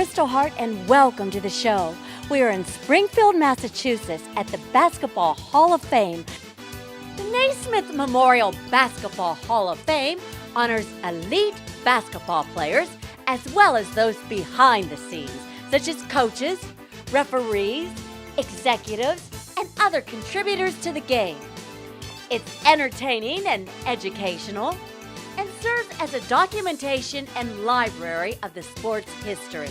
Kristal Hart, and welcome to the show. We are in Springfield, Massachusetts at the Basketball Hall of Fame. The Naismith Memorial Basketball Hall of Fame honors elite basketball players as well as those behind the scenes, such as coaches, referees, executives, and other contributors to the game. It's entertaining and educational, and serves as a documentation and library of the sport's history.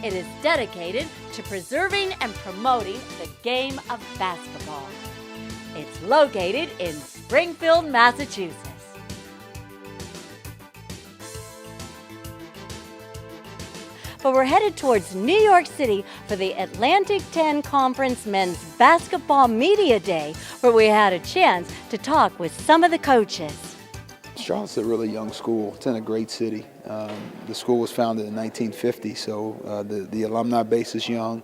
It is dedicated to preserving and promoting the game of basketball. It's located in Springfield, Massachusetts. But we're headed towards New York City for the Atlantic 10 Conference Men's Basketball Media Day, where we had a chance to talk with some of the coaches. Charlotte's a really young school. It's in a great city. The school was founded in 1950, so the alumni base is young.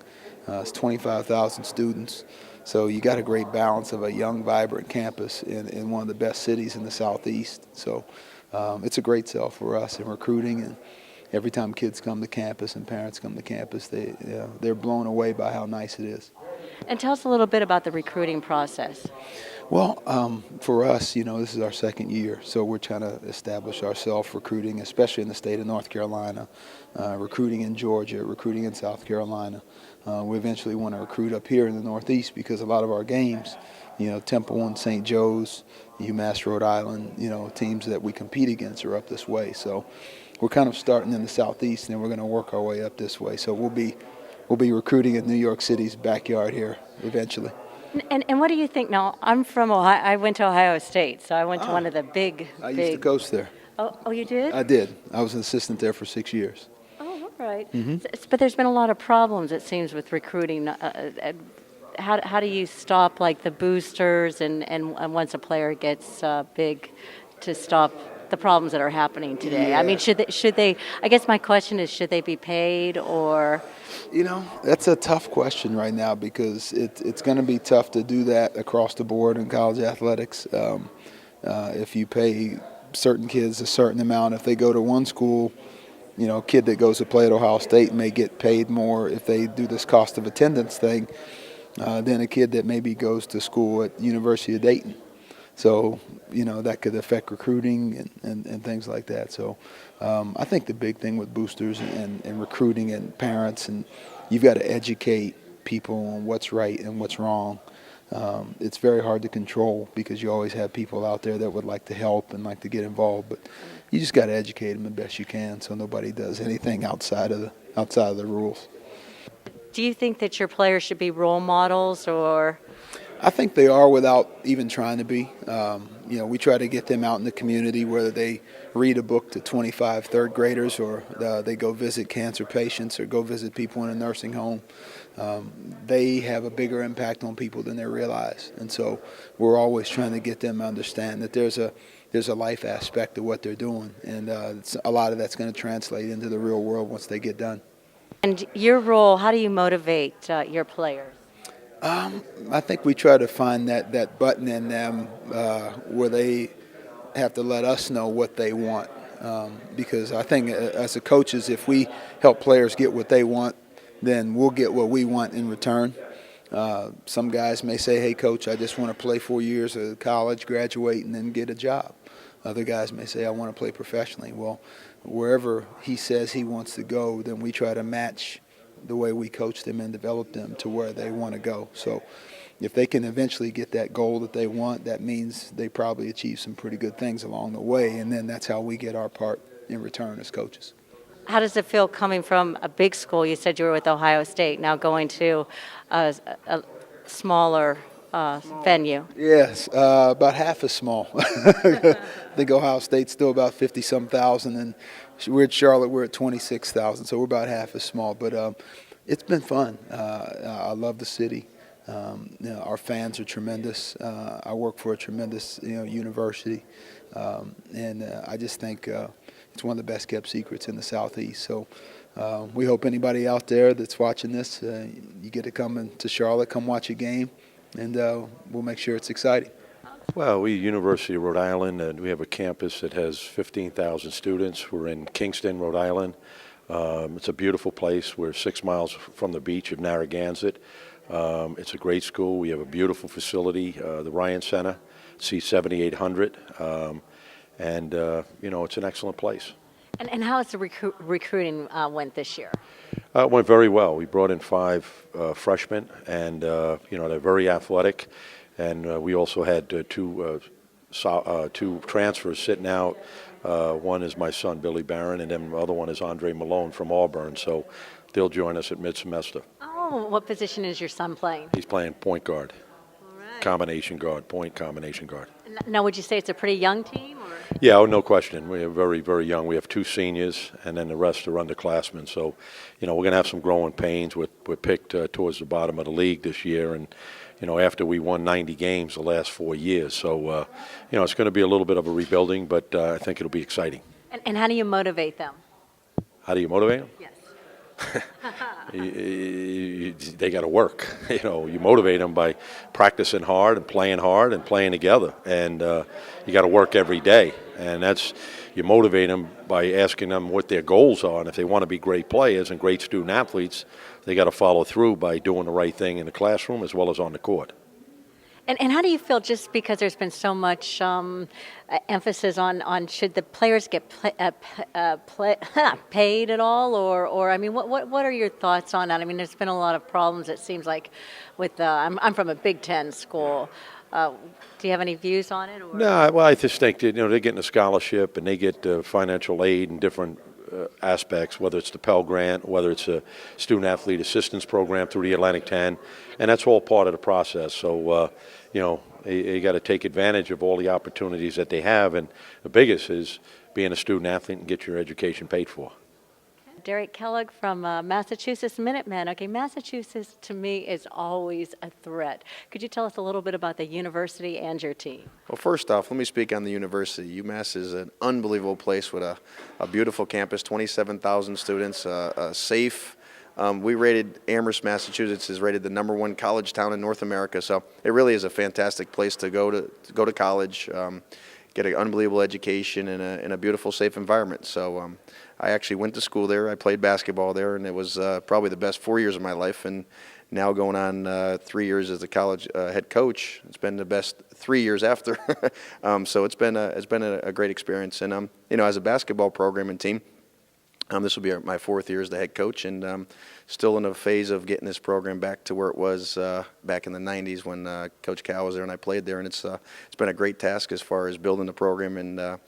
It's 25,000 students. So you got a great balance of a young, vibrant campus in one of the best cities in the Southeast. So it's a great sell for us in recruiting, and every time kids come to campus and parents come to campus, they're blown away by how nice it is. And tell us a little bit about the recruiting process. Well, for us, this is our second year, so we're trying to establish ourselves recruiting, especially in the state of North Carolina, recruiting in Georgia, recruiting in South Carolina. We eventually want to recruit up here in the Northeast because a lot of our games, Temple and St. Joe's, UMass Rhode Island, teams that we compete against are up this way. So we're kind of starting in the Southeast, and then we're going to work our way up this way. So we'll be recruiting in New York City's backyard here eventually. And what do you think? Now, I'm from Ohio. I went to Ohio State, so I went to one of the big. I used to coach there. Oh, you did? I did. I was an assistant there for 6 years. Oh, all right. Mm-hmm. But there's been a lot of problems, it seems, with recruiting. How do you stop, like, the boosters and once a player gets big, to stop the problems that are happening today? Yeah. I mean, should they? I guess my question is, should they be paid or? That's a tough question right now because it's going to be tough to do that across the board in college athletics. If you pay certain kids a certain amount, if they go to one school, a kid that goes to play at Ohio State may get paid more if they do this cost of attendance thing than a kid that maybe goes to school at University of Dayton. So, that could affect recruiting and things like that. So I think the big thing with boosters and recruiting and parents, and you've got to educate people on what's right and what's wrong. It's very hard to control because you always have people out there that would like to help and like to get involved, but you just got to educate them the best you can so nobody does anything outside of the rules. Do you think that your players should be role models or? I think they are without even trying to be. We try to get them out in the community, whether they read a book to 25 third graders or they go visit cancer patients or go visit people in a nursing home. They have a bigger impact on people than they realize. And so we're always trying to get them to understand that there's a life aspect of what they're doing. And a lot of that's going to translate into the real world once they get done. And your role, how do you motivate your players? I think we try to find that button in them where they have to let us know what they want. Because I think as a coaches, if we help players get what they want, then we'll get what we want in return. Some guys may say, hey, coach, I just want to play 4 years of college, graduate, and then get a job. Other guys may say, I want to play professionally. Well, wherever he says he wants to go, then we try to match the way we coach them and develop them to where they want to go. So if they can eventually get that goal that they want, that means they probably achieve some pretty good things along the way, and then that's how we get our part in return as coaches. How does it feel coming from a big school? You said you were with Ohio State, now going to a smaller venue. Yes, about half as small. I think Ohio State's still about 50-some thousand, and we're at Charlotte, we're at 26,000, so we're about half as small. But it's been fun. I love the city. Our fans are tremendous. I work for a tremendous university, and I just think it's one of the best kept secrets in the Southeast. So we hope anybody out there that's watching this, you get to come into Charlotte, come watch a game, and we'll make sure it's exciting. Well, we University of Rhode Island, and we have a campus that has 15,000 students. We're in Kingston, Rhode Island. It's a beautiful place. We're 6 miles from the beach of Narragansett. It's a great school. We have a beautiful facility, the Ryan Center, seats 7,800, it's an excellent place. And how has the recruiting went this year? It went very well. We brought in 5 freshmen, and they're very athletic. And we also had two transfers sitting out. One is my son, Billy Barron, and then the other one is Andre Malone from Auburn. So they'll join us at mid-semester. Oh, what position is your son playing? He's playing point guard, All right. combination guard, point combination guard. Now, would you say it's a pretty young team? Or? Yeah, no question. We're very, very young. We have 2 seniors, and then the rest are underclassmen. So, we're going to have some growing pains. We're picked towards the bottom of the league this year, and after we won 90 games the last 4 years. So, it's going to be a little bit of a rebuilding, but I think it'll be exciting. And how do you motivate them? How do you motivate them? Yes. They got to work. You motivate them by practicing hard and playing together. And you got to work every day. And you motivate them by asking them what their goals are. And if they want to be great players and great student athletes, they got to follow through by doing the right thing in the classroom as well as on the court. And how do you feel, just because there's been so much emphasis on should the players get paid at all, or I mean, what are your thoughts on that? I mean, there's been a lot of problems, it seems like, with I'm from a Big Ten school. Do you have any views on it? Or? No, well, I just think that they're getting a scholarship and they get financial aid and different aspects, whether it's the Pell Grant, whether it's a student athlete assistance program through the Atlantic 10, and that's all part of the process. So, you got to take advantage of all the opportunities that they have, and the biggest is being a student athlete and get your education paid for. Derek Kellogg from Massachusetts Minutemen. Okay, Massachusetts to me is always a threat. Could you tell us a little bit about the university and your team? Well, first off, let me speak on the university. UMass is an unbelievable place with a beautiful campus, 27,000 students, safe. We rated Amherst, Massachusetts is rated the #1 college town in North America, so it really is a fantastic place to go to college, get an unbelievable education in a beautiful, safe environment. So I actually went to school there. I played basketball there, and it was probably the best 4 years of my life. And now going on 3 years as a college head coach, it's been the best 3 years after. So it's been a great experience. And as a basketball program and team, this will be my 4th year as the head coach, and still in a phase of getting this program back to where it was back in the 90s when Coach Cal was there and I played there. And it's been a great task as far as building the program, and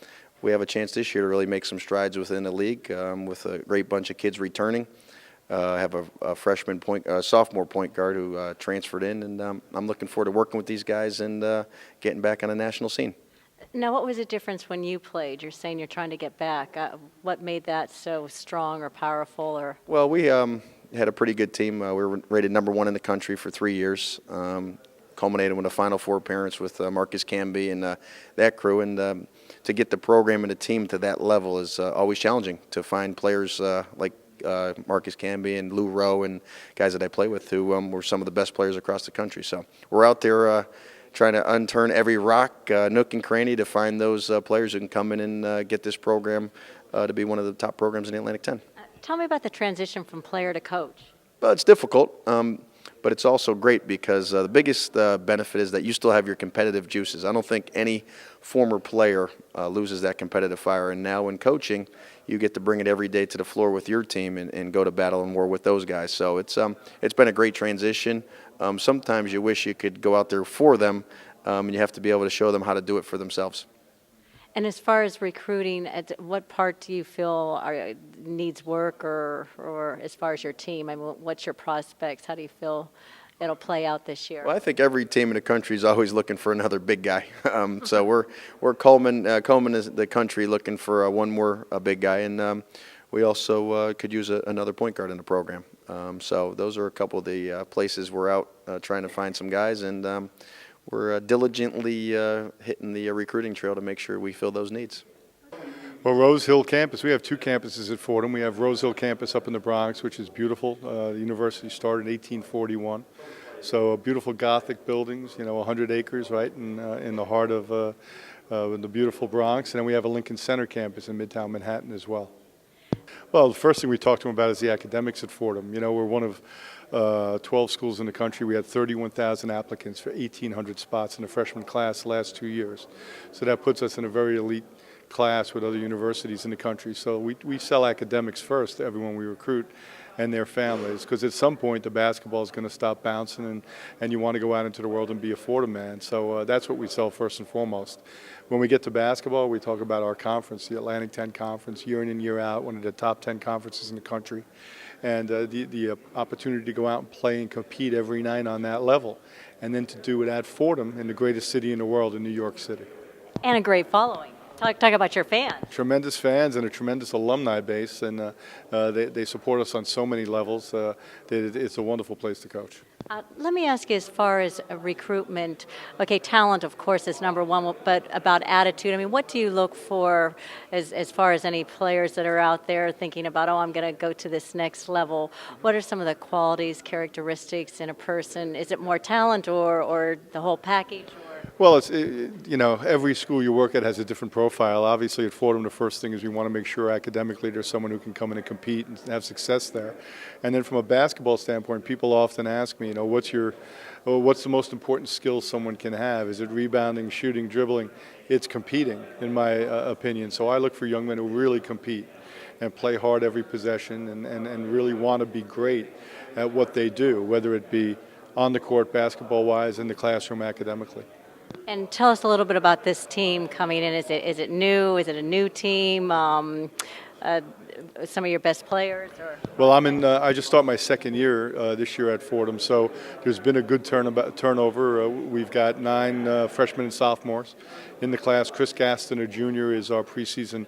we have a chance this year to really make some strides within the league with a great bunch of kids returning. I have a sophomore point guard who transferred in, and I'm looking forward to working with these guys and getting back on a national scene. Now, what was the difference when you played? You're saying you're trying to get back. What made that so strong or powerful? Or Well, we had a pretty good team. We were rated #1 in the country for 3 years, culminated with a Final Four appearance with Marcus Camby and that crew. And to get the program and the team to that level is always challenging, to find players like Marcus Camby and Lou Rowe and guys that I play with who were some of the best players across the country. So we're out there trying to unturn every rock, nook and cranny to find those players who can come in and get this program to be one of the top programs in the Atlantic 10. tell me about the transition from player to coach. Well, it's difficult, but it's also great because the biggest benefit is that you still have your competitive juices. I don't think any former player loses that competitive fire. And now in coaching, you get to bring it every day to the floor with your team and go to battle and war with those guys. So it's been a great transition. Sometimes you wish you could go out there for them, and you have to be able to show them how to do it for themselves. And as far as recruiting, what part do you feel needs work, or as far as your team? I mean, what's your prospects? How do you feel it'll play out this year? Well, I think every team in the country is always looking for another big guy. So we're combing as the country looking for one more big guy, and we also could use another point guard in the program. So those are a couple of the places we're out trying to find some guys, and we're diligently hitting the recruiting trail to make sure we fill those needs. Well, Rose Hill campus, we have 2 campuses at Fordham. We have Rose Hill campus up in the Bronx, which is beautiful. The university started in 1841. So beautiful Gothic buildings, 100 acres right in the heart of the beautiful Bronx. And then we have a Lincoln Center campus in Midtown Manhattan as well. Well, the first thing we talked to them about is the academics at Fordham. You know, we're one of 12 schools in the country. We had 31,000 applicants for 1,800 spots in the freshman class the last 2 years. So that puts us in a very elite class with other universities in the country. So we sell academics first to everyone we recruit and their families, because at some point the basketball is going to stop bouncing, and you want to go out into the world and be a Fordham man. So that's what we sell first and foremost. When we get to basketball, we talk about our conference, the Atlantic 10 Conference, year in and year out, one of the top 10 conferences in the country, and the opportunity to go out and play and compete every night on that level, and then to do it at Fordham in the greatest city in the world, in New York City. And a great following. Talk about your fans. Tremendous fans and a tremendous alumni base, and they support us on so many levels. It's a wonderful place to coach. Let me ask you, as far as recruitment, okay, talent, of course, is number one, but about attitude, I mean, what do you look for as far as any players that are out there thinking about, oh, I'm going to go to this next level? What are some of the qualities, characteristics in a person? Is it more talent or the whole package? Well, you know, every school you work at has a different profile. Obviously, at Fordham, the first thing is we want to make sure academically there's someone who can come in and compete and have success there. And then from a basketball standpoint, people often ask me, you know, what's the most important skill someone can have? Is it rebounding, shooting, dribbling? It's competing, in my opinion. So I look for young men who really compete and play hard every possession and really want to be great at what they do, whether it be on the court, basketball-wise, in the classroom, academically. And tell us a little bit about this team coming in. Is it new? Is it a new team? Some of your best players? Or? Well, I just start my second year this year at Fordham, so there's been a good turnover. We've got 9 freshmen and sophomores in the class. Chris Gaston, a junior, is our preseason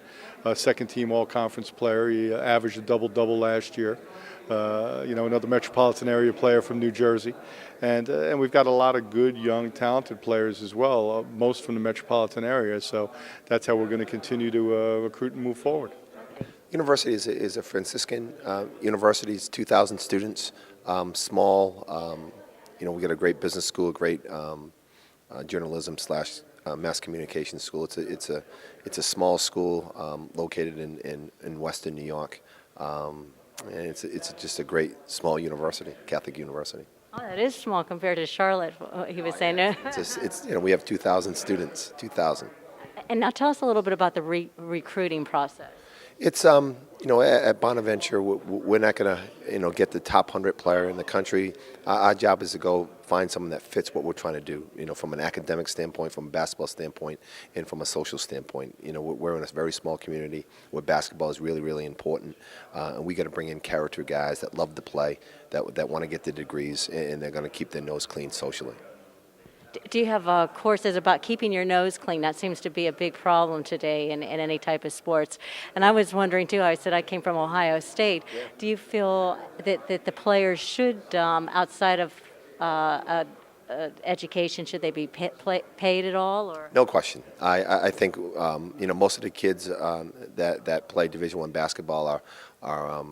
second-team all-conference player. He averaged a double-double last year. You know, another metropolitan area player from New Jersey. And we've got a lot of good, young, talented players as well, most from the metropolitan area. So that's how we're going to continue to recruit and move forward. University is a Franciscan university. It's 2,000 students, small. You know, we got a great business school, a great journalism / mass communication school. It's a small school located in Western New York. And it's just a great small university, Catholic university. Oh, that is small compared to Charlotte, he was saying. It's you know, we have 2,000 students, 2,000. And now tell us a little bit about the recruiting process. It's you know, at Bonaventure, we're not going to get the top 100 player in the country. Our job is to go find someone that fits what we're trying to do. You know, from an academic standpoint, from a basketball standpoint, and from a social standpoint. You know, we're in a very small community where basketball is really, really important, and we got to bring in character guys that love to play, that want to get their degrees, and they're going to keep their nose clean socially. Do you have courses about keeping your nose clean? That seems to be a big problem today in any type of sports. And I was wondering, too, I said I came from Ohio State. Yeah. Do you feel that the players should, outside of education, should they be paid at all? Or? No question. I think, you know, most of the kids that play Division I basketball are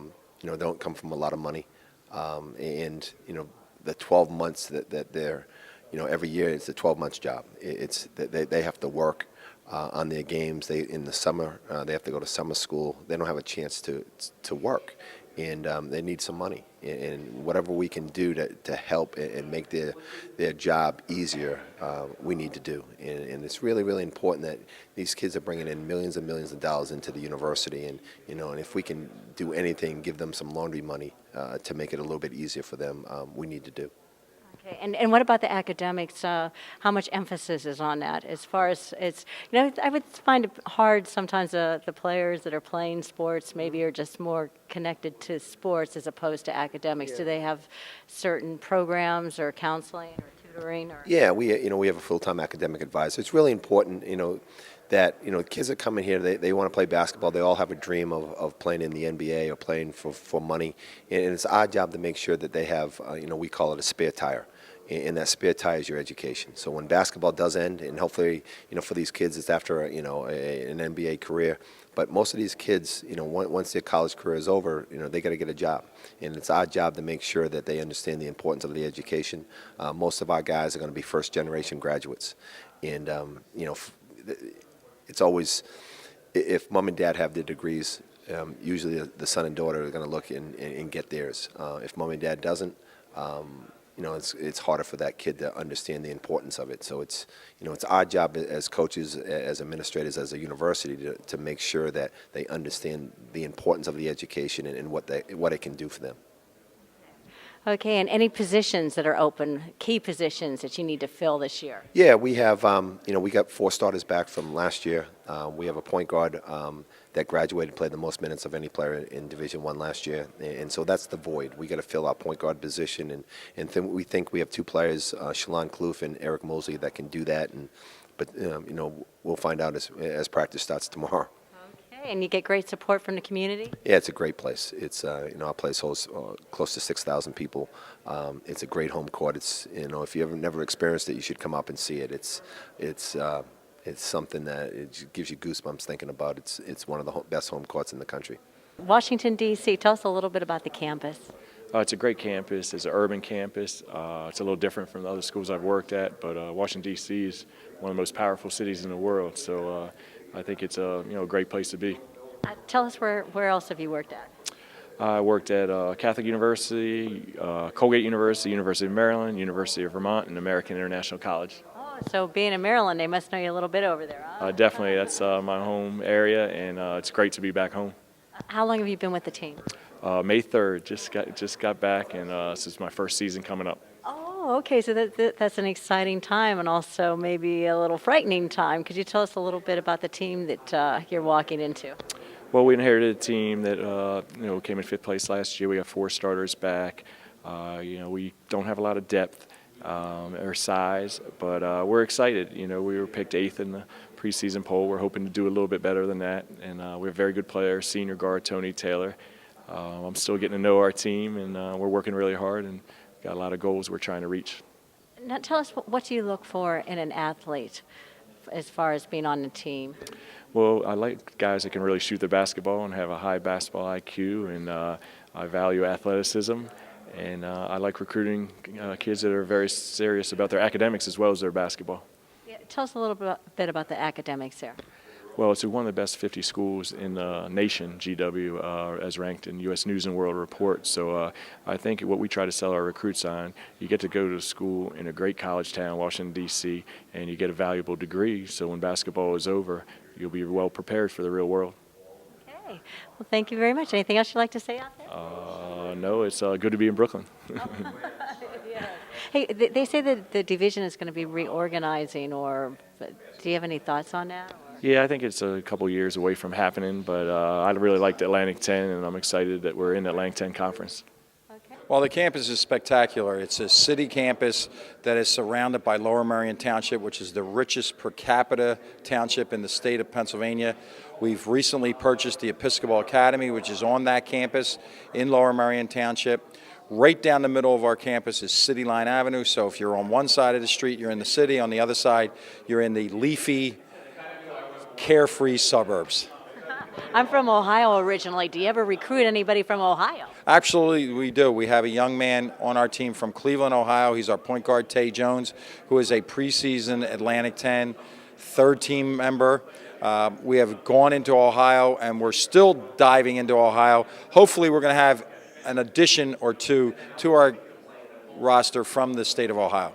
you know, they don't come from a lot of money. And, you know, the 12 months that they're, you know, every year it's a 12-month job. It's they have to work on their games. In the summer they have to go to summer school. They don't have a chance to work, and they need some money. And whatever we can do to help and make their job easier, we need to do. And it's really, really important that these kids are bringing in millions and millions of dollars into the university. And you know, and if we can do anything, give them some laundry money to make it a little bit easier for them, we need to do. Okay. And what about the academics? How much emphasis is on that? As far as it's, you know, I would find it hard sometimes the players that are playing sports maybe are just more connected to sports as opposed to academics. Yeah. Do they have certain programs or counseling or tutoring? Or? Yeah, we have a full-time academic advisor. It's really important, you know, that, you know, kids that come in here, they want to play basketball. They all have a dream of playing in the NBA or playing for money. And it's our job to make sure that they have, you know, we call it a spare tire. And that spare tire is your education. So when basketball does end, and hopefully, you know, for these kids, it's after, you know, an NBA career. But most of these kids, you know, once their college career is over, you know, they got to get a job. And it's our job to make sure that they understand the importance of the education. Most of our guys are going to be first-generation graduates. And, you know, it's always, if mom and dad have their degrees, usually the son and daughter are going to look and get theirs. If mom and dad doesn't, it's harder for that kid to understand the importance of it. So it's our job as coaches, as administrators, as a university to make sure that they understand the importance of the education and what it can do for them. Okay, and any positions that are open, key positions that you need to fill this year? Yeah, we have, we got 4 starters back from last year. We have a point guard that graduated, played the most minutes of any player in Division I last year. And so that's the void. We got to fill our point guard position. We think we have 2 players, Shalon Kloof and Eric Mosley, that can do that. But we'll find out as practice starts tomorrow. Okay, and you get great support from the community? Yeah, it's a great place. It's our place holds close to 6,000 people. It's a great home court. It's if you never experienced it, you should come up and see it. It's something that it gives you goosebumps thinking about. It's one of the best home courts in the country. Washington, D.C., tell us a little bit about the campus. It's a great campus. It's an urban campus. It's a little different from the other schools I've worked at, but Washington, D.C. is one of the most powerful cities in the world. So I think it's a great place to be. Tell us where else have you worked at? I worked at Catholic University, Colgate University, University of Maryland, University of Vermont, and American International College. Oh, so being in Maryland, they must know you a little bit over there, huh? Definitely, that's my home area, and it's great to be back home. How long have you been with the team? May 3rd, just got back, and this is my first season coming up. Oh, okay, so that's an exciting time and also maybe a little frightening time. Could you tell us a little bit about the team that you're walking into? Well, we inherited a team that came in 5th place last year. We have 4 starters back. We don't have a lot of depth or size, but we're excited. We were picked 8th in the preseason poll. We're hoping to do a little bit better than that, and we have very good players. Senior guard Tony Taylor. I'm still getting to know our team, and we're working really hard and got a lot of goals we're trying to reach. Now, tell us what do you look for in an athlete as far as being on the team? Well, I like guys that can really shoot the basketball and have a high basketball IQ, and I value athleticism, and I like recruiting kids that are very serious about their academics as well as their basketball. Yeah, tell us a little bit about the academics there. Well, it's one of the best 50 schools in the nation, GW, as ranked in U.S. News and World Report. So I think what we try to sell our recruits on, you get to go to school in a great college town, Washington, D.C., and you get a valuable degree. So when basketball is over, you'll be well prepared for the real world. Okay. Well, thank you very much. Anything else you'd like to say out there? No, it's good to be in Brooklyn. Hey, they say that the division is going to be reorganizing, do you have any thoughts on that? Yeah, I think it's a couple years away from happening, but I really like the Atlantic 10, and I'm excited that we're in the Atlantic 10 conference. Well, the campus is spectacular. It's a city campus that is surrounded by Lower Merion Township, which is the richest per capita township in the state of Pennsylvania. We've recently purchased the Episcopal Academy, which is on that campus in Lower Merion Township. Right down the middle of our campus is City Line Avenue, so if you're on one side of the street, you're in the city. On the other side, you're in the leafy, carefree suburbs. I'm from Ohio originally. Do you ever recruit anybody from Ohio? Absolutely, we do. We have a young man on our team from Cleveland, Ohio. He's our point guard, Tay Jones, who is a preseason Atlantic 10 third team member. We have gone into Ohio, and we're still diving into Ohio. Hopefully, we're going to have an addition or two to our roster from the state of Ohio.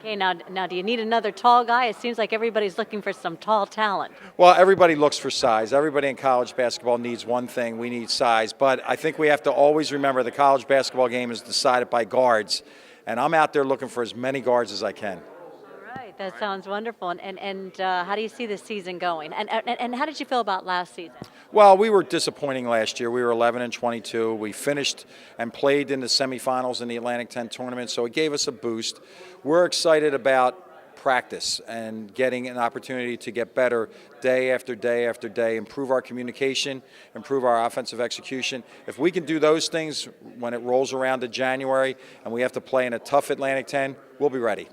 Okay, now do you need another tall guy? It seems like everybody's looking for some tall talent. Well, everybody looks for size. Everybody in college basketball needs one thing. We need size. But I think we have to always remember the college basketball game is decided by guards. And I'm out there looking for as many guards as I can. All right, that sounds wonderful. And how do you see this season going? And how did you feel about last season? Well, we were disappointing last year. We were 11-22. We finished and played in the semifinals in the Atlantic 10 tournament, so it gave us a boost. We're excited about practice and getting an opportunity to get better day after day after day, improve our communication, improve our offensive execution. If we can do those things when it rolls around to January and we have to play in a tough Atlantic 10, we'll be ready.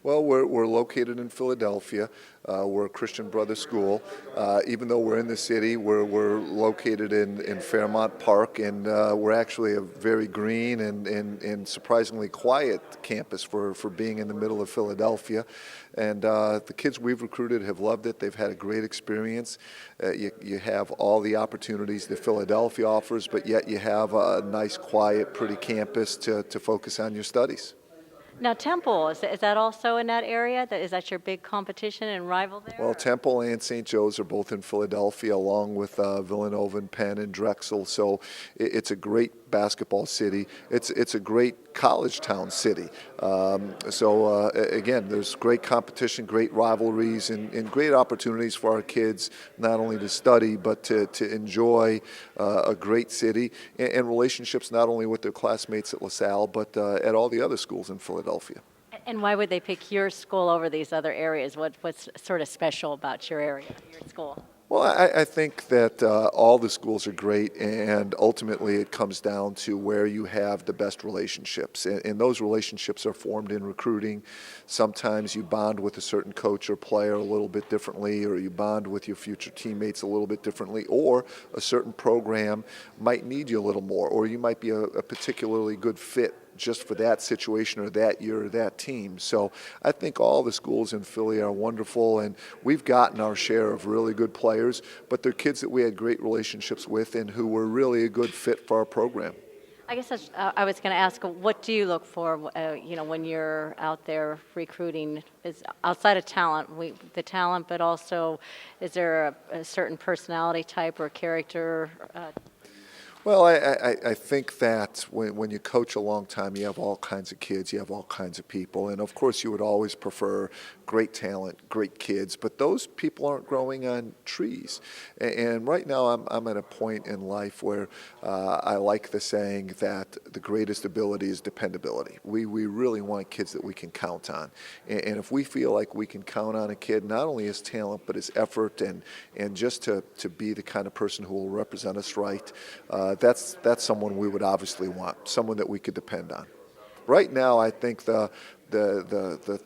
Well, we're located in Philadelphia. We're a Christian Brothers school. Even though we're in the city, we're located in Fairmount Park, and we're actually a very green and surprisingly quiet campus for being in the middle of Philadelphia. And the kids we've recruited have loved it. They've had a great experience. You have all the opportunities that Philadelphia offers, but yet you have a nice, quiet, pretty campus to focus on your studies. Now, Temple, is that also in that area? Is that your big competition and rival there? Well, Temple and St. Joe's are both in Philadelphia, along with Villanova and Penn and Drexel. So it's a great basketball city. It's a great college town city. Again, there's great competition, great rivalries, and great opportunities for our kids not only to study but to enjoy a great city and relationships not only with their classmates at LaSalle but at all the other schools in Philadelphia. And why would they pick your school over these other areas? What's sort of special about your area, your school? Well, I think that all the schools are great, and ultimately it comes down to where you have the best relationships. And those relationships are formed in recruiting. Sometimes you bond with a certain coach or player a little bit differently, or you bond with your future teammates a little bit differently, or a certain program might need you a little more, or you might be a particularly good fit just for that situation or that year or that team. So I think all the schools in Philly are wonderful, and we've gotten our share of really good players, but they're kids that we had great relationships with and who were really a good fit for our program. I guess I was going to ask, what do you look for, when you're out there recruiting? Is outside of talent, the talent, but also is there a certain personality type or character? Well, I think that when you coach a long time, you have all kinds of kids, you have all kinds of people, and of course you would always prefer great talent, great kids, but those people aren't growing on trees. And right now I'm at a point in life where I like the saying that the greatest ability is dependability. We really want kids that we can count on. And if we feel like we can count on a kid, not only his talent, but his effort and just to be the kind of person who will represent us right, that's someone we would obviously want, someone that we could depend on. Right now, I think the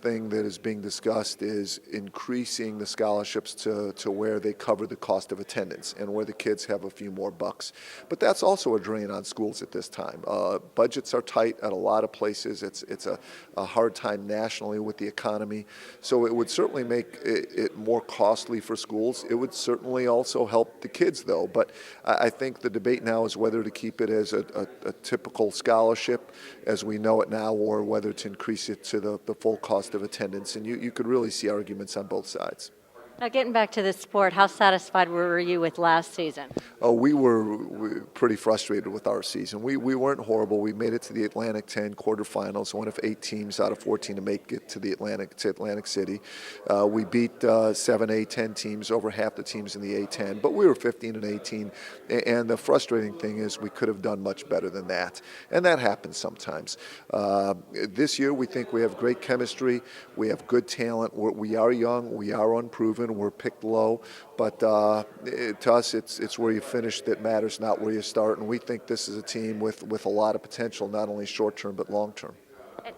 thing that is being discussed is increasing the scholarships to where they cover the cost of attendance and where the kids have a few more bucks. But that's also a drain on schools at this time. Budgets are tight at a lot of places. It's a hard time nationally with the economy. So it would certainly make it more costly for schools. It would certainly also help the kids, though. But I think the debate now is whether to keep it as a typical scholarship as we know it now, or whether to increase it to the full cost of attendance, and you could really see arguments on both sides. Now, getting back to the sport, how satisfied were you with last season? Oh, we were pretty frustrated with our season. We weren't horrible. We made it to the Atlantic 10 quarterfinals, one of 8 teams out of 14 to make it to Atlantic City. We beat 7 A10 teams, over half the teams in the A10, but we were 15 and 18. And the frustrating thing is we could have done much better than that, and that happens sometimes. This year, we think we have great chemistry. We have good talent. We are young. We are unproven. We're picked low, but to us, it's where you finish that matters, not where you start. And we think this is a team with a lot of potential, not only short term but long term.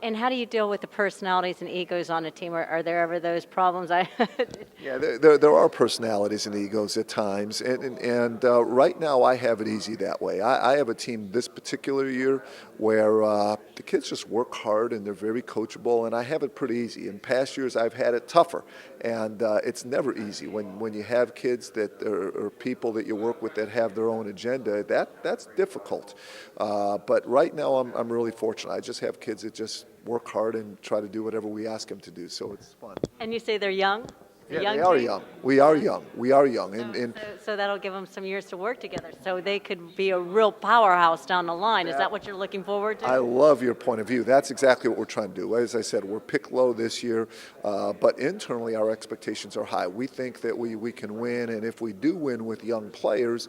And how do you deal with the personalities and egos on a team? Are there ever those problems? Yeah, there are personalities and egos at times, and right now I have it easy that way. I have a team this particular year where the kids just work hard and they're very coachable, and I have it pretty easy. In past years I've had it tougher, and it's never easy when you have kids that or people that you work with that have their own agenda. That's difficult, but right now I'm really fortunate. I just have kids that just work hard and try to do whatever we ask them to do, so it's fun. And you say they're young? Yeah, they are young. We are young. So that'll give them some years to work together, so they could be a real powerhouse down the line. Is that what you're looking forward to? I love your point of view. That's exactly what we're trying to do. As I said, we're picked low this year, but internally our expectations are high. We think that we can win, and if we do win with young players,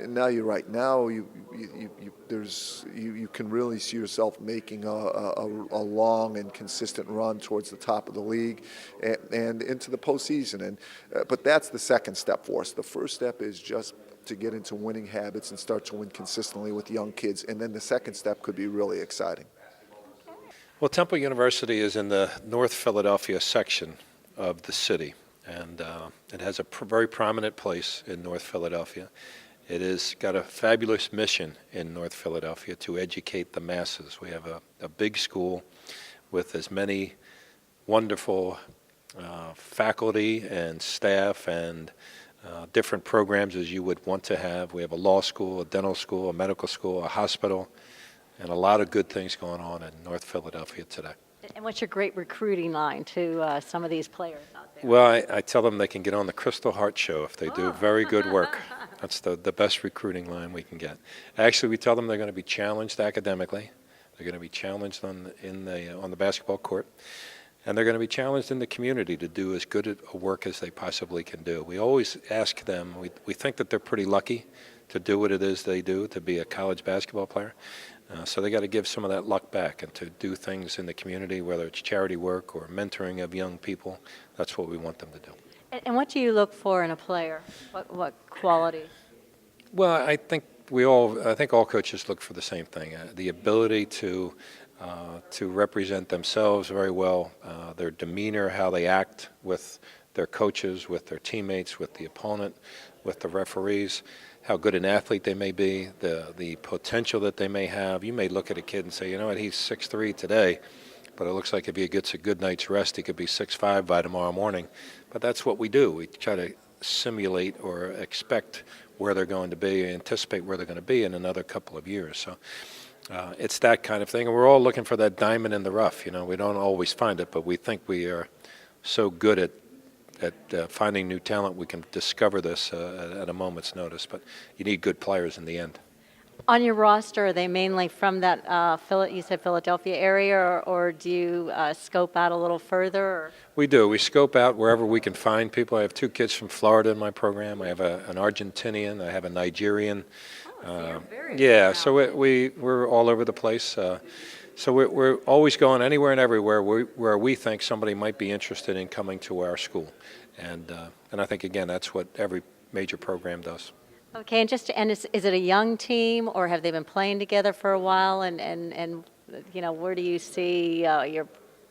now you're right. Now you can really see yourself making a long and consistent run towards the top of the league and into the postseason. But that's the second step for us. The first step is just to get into winning habits and start to win consistently with young kids, and then the second step could be really exciting. Well, Temple University is in the North Philadelphia section of the city, and it has a very prominent place in North Philadelphia. It has got a fabulous mission in North Philadelphia to educate the masses. We have a big school with as many wonderful faculty and staff and different programs as you would want to have. We have a law school, a dental school, a medical school, a hospital, and a lot of good things going on in North Philadelphia today. And what's your great recruiting line to some of these players out there? Well, I tell them they can get on the Kristal Hart show if they do very good work. That's the best recruiting line we can get. Actually, we tell them they're going to be challenged academically. They're going to be challenged on the basketball court. And they're going to be challenged in the community to do as good a work as they possibly can do. We always ask them, we think that they're pretty lucky to do what it is they do, to be a college basketball player. So they got to give some of that luck back and to do things in the community, whether it's charity work or mentoring of young people. That's what we want them to do. And what do you look for in a player? What quality? Well, I think all coaches look for the same thing: the ability to represent themselves very well, their demeanor, how they act with their coaches, with their teammates, with the opponent, with the referees, how good an athlete they may be, the potential that they may have. You may look at a kid and say, you know what, he's 6'3" today, but it looks like if he gets a good night's rest, he could be 6'5" by tomorrow morning. But that's what we do. We try to simulate or expect where they're going to be, anticipate where they're going to be in another couple of years. So it's that kind of thing. And we're all looking for that diamond in the rough. You know, we don't always find it, but we think we are so good at finding new talent, we can discover this at a moment's notice. But you need good players in the end. On your roster, are they mainly from that, you said Philadelphia area, or do you scope out a little further? Or? We do. We scope out wherever we can find people. I have 2 kids from Florida in my program. I have an Argentinian. I have a Nigerian. So we're all over the place. So we're always going anywhere and everywhere where we think somebody might be interested in coming to our school. And I think, again, that's what every major program does. Okay, and just to end, is it a young team, or have they been playing together for a while? And you know, where do you see your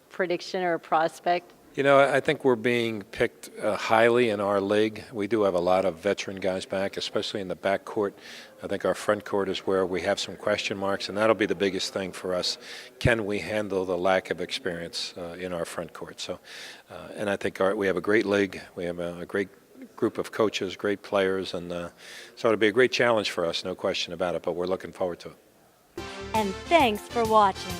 prediction or prospect? You know, I think we're being picked highly in our league. We do have a lot of veteran guys back, especially in the backcourt. I think our front court is where we have some question marks, and that'll be the biggest thing for us. Can we handle the lack of experience in our front court? So, and I think we have a great league. We have a great group of coaches, great players, and so it'll be a great challenge for us, no question about it, but we're looking forward to it. And thanks for watching.